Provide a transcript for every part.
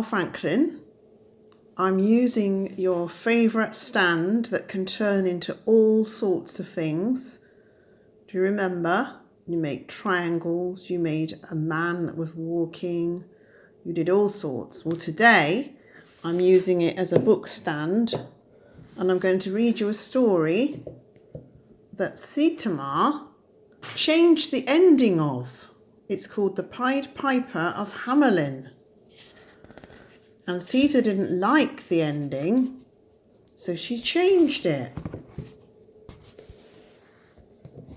Franklin, I'm using your favourite stand that can turn into all sorts of things. Do you remember? You made triangles, you made a man that was walking, you did all sorts. Well, today I'm using it as a book stand and I'm going to read you a story that Sitama changed the ending of. It's called The Pied Piper of Hamelin. And Sita didn't like the ending, so she changed it.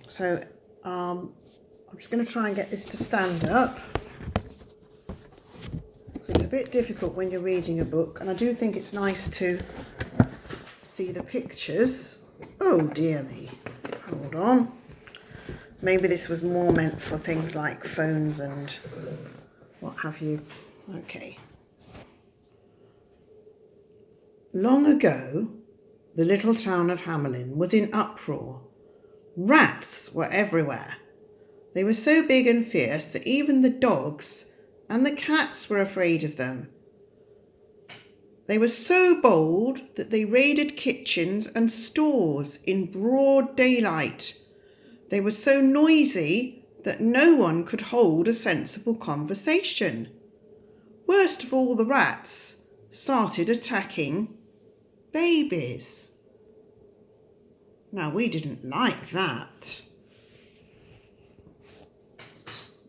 So I'm just going to try and get this to stand up. So it's a bit difficult when you're reading a book, and I do think it's nice to see the pictures. Oh dear me, hold on. Maybe this was more meant for things like phones and what have you. Okay. Long ago, the little town of Hamelin was in uproar. Rats were everywhere. They were so big and fierce that even the dogs and the cats were afraid of them. They were so bold that they raided kitchens and stores in broad daylight. They were so noisy that no one could hold a sensible conversation. Worst of all, the rats started attacking babies. Now, we didn't like that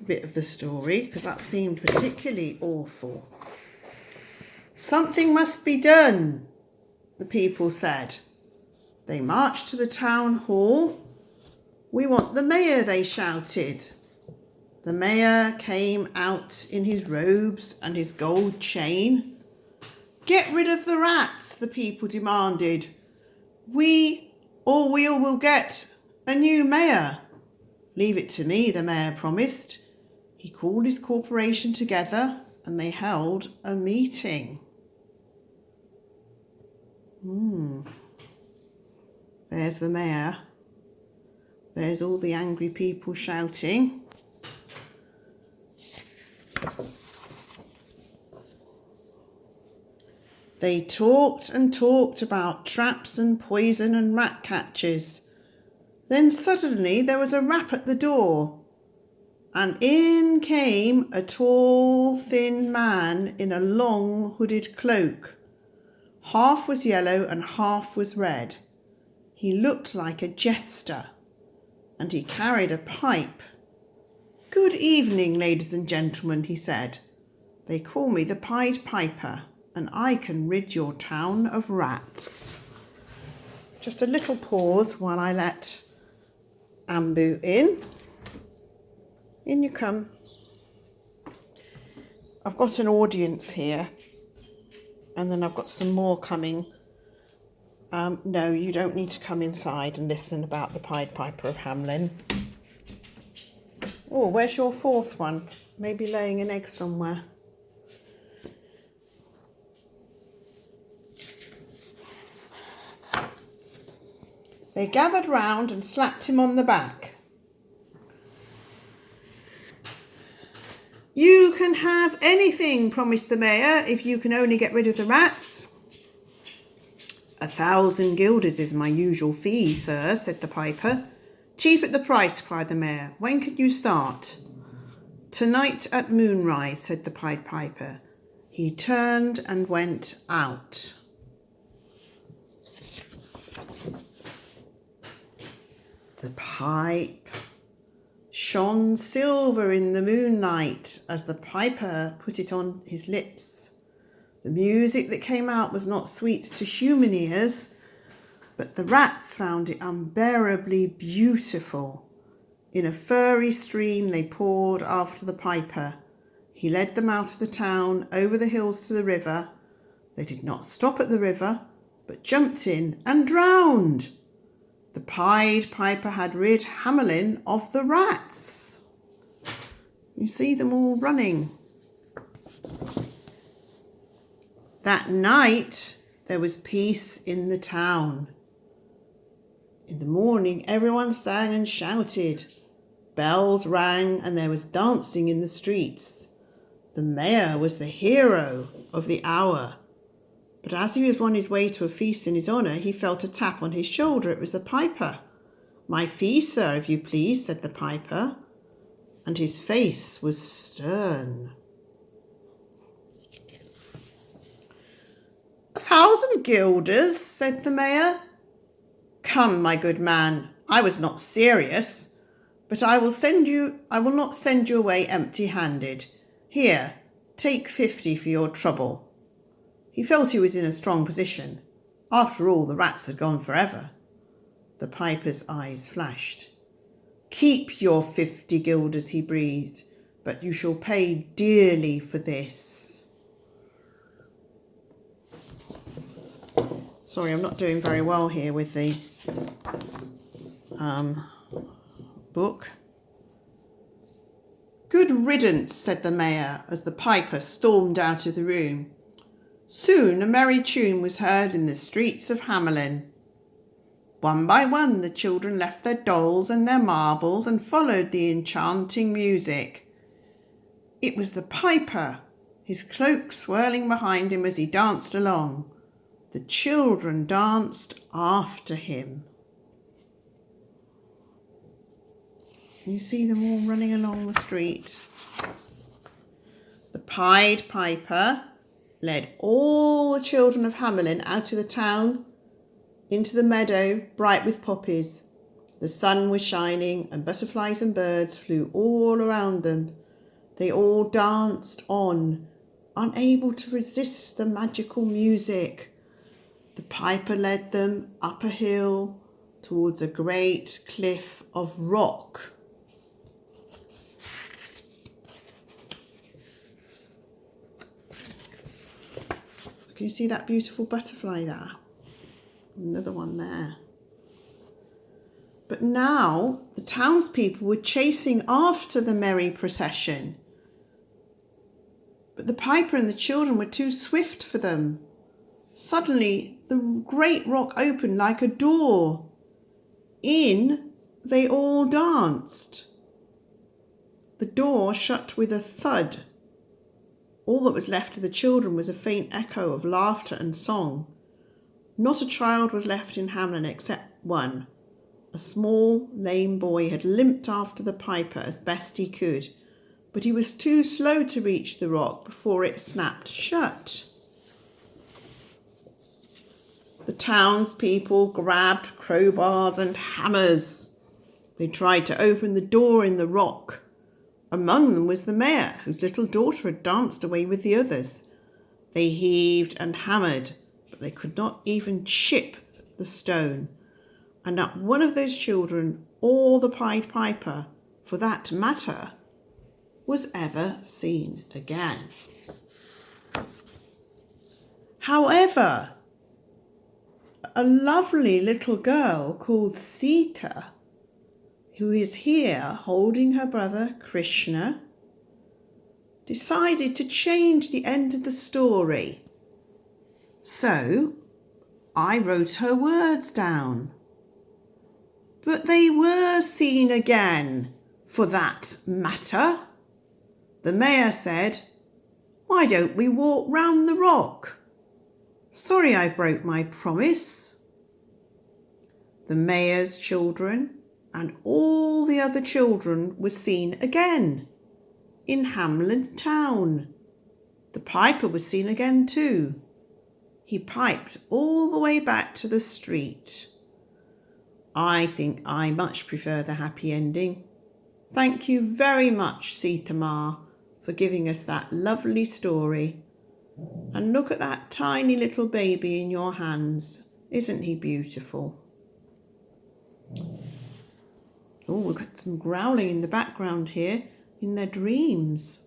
bit of the story because that seemed particularly awful. Something must be done, the people said. They marched to the town hall. We want the mayor, they shouted. The mayor came out in his robes and his gold chain. Get rid of the rats, the people demanded. We will get a new mayor. Leave it to me, the mayor promised. He called his corporation together and they held a meeting. There's the mayor. There's all the angry people shouting. They talked and talked about traps and poison and rat catches. Then suddenly there was a rap at the door, and in came a tall, thin man in a long hooded cloak. Half was yellow and half was red. He looked like a jester, and he carried a pipe. Good evening, ladies and gentlemen, he said. They call me the Pied Piper, and I can rid your town of rats. Just a little pause while I let Ambu in. In you come. I've got an audience here, and then I've got some more coming. No, you don't need to come inside and listen about the Pied Piper of Hamelin. Oh, where's your fourth one? Maybe laying an egg somewhere. They gathered round and slapped him on the back. You can have anything, promised the mayor, if you can only get rid of the rats. 1,000 guilders is my usual fee, sir, said the piper. Cheap at the price, cried the mayor. When can you start? Tonight at moonrise, said the Pied Piper. He turned and went out. The pipe shone silver in the moonlight as the piper put it on his lips. The music that came out was not sweet to human ears, but the rats found it unbearably beautiful. In a furry stream they poured after the piper. He led them out of the town, over the hills to the river. They did not stop at the river, but jumped in and drowned. The Pied Piper had rid Hamelin of the rats. You see them all running. That night there was peace in the town. In the morning everyone sang and shouted. Bells rang and there was dancing in the streets. The mayor was the hero. of the hour. But as he was on his way to a feast in his honour, he felt a tap on his shoulder. It was the piper. "My fee, sir, if you please," said the piper, and his face was stern. "1,000 guilders, said the mayor. "Come, my good man, I was not serious, but I will not send you away empty-handed. Here, take 50 for your trouble." He felt he was in a strong position. After all, the rats had gone forever. The piper's eyes flashed. "Keep your 50 guilders, he breathed, "but you shall pay dearly for this." Sorry, I'm not doing very well here with the book. "Good riddance," said the mayor as the piper stormed out of the room. Soon a merry tune was heard in the streets of Hamelin. One by one the children left their dolls and their marbles and followed the enchanting music. It was the piper, his cloak swirling behind him as he danced along. The children danced after him. You see them all running along the street. The Pied Piper led all the children of Hamelin out of the town into the meadow bright with poppies. The sun was shining and butterflies and birds flew all around them. They all danced on, unable to resist the magical music. The piper led them up a hill towards a great cliff of rock. Can you see that beautiful butterfly there? Another one there. But now the townspeople were chasing after the merry procession. But the piper and the children were too swift for them. Suddenly the great rock opened like a door. In they all danced. The door shut with a thud. All that was left of the children was a faint echo of laughter and song. Not a child was left in Hamelin except one. A small, lame boy had limped after the piper as best he could, but he was too slow to reach the rock before it snapped shut. The townspeople grabbed crowbars and hammers. They tried to open the door in the rock. Among them was the mayor, whose little daughter had danced away with the others. They heaved and hammered, but they could not even chip the stone. And not one of those children, or the Pied Piper, for that matter, was ever seen again. However, a lovely little girl called Sita, who is here holding her brother Krishna, decided to change the end of the story. So I wrote her words down. But they were seen again, for that matter. The mayor said, "Why don't we walk round the rock? Sorry I broke my promise." The mayor's children and all the other children were seen again in Hamelin town. The piper was seen again too. He piped all the way back to the street. I think I much prefer the happy ending. Thank you very much, Sita Ma, for giving us that lovely story. And look at that tiny little baby in your hands. Isn't he beautiful? Oh, we've got some growling in the background here in their dreams.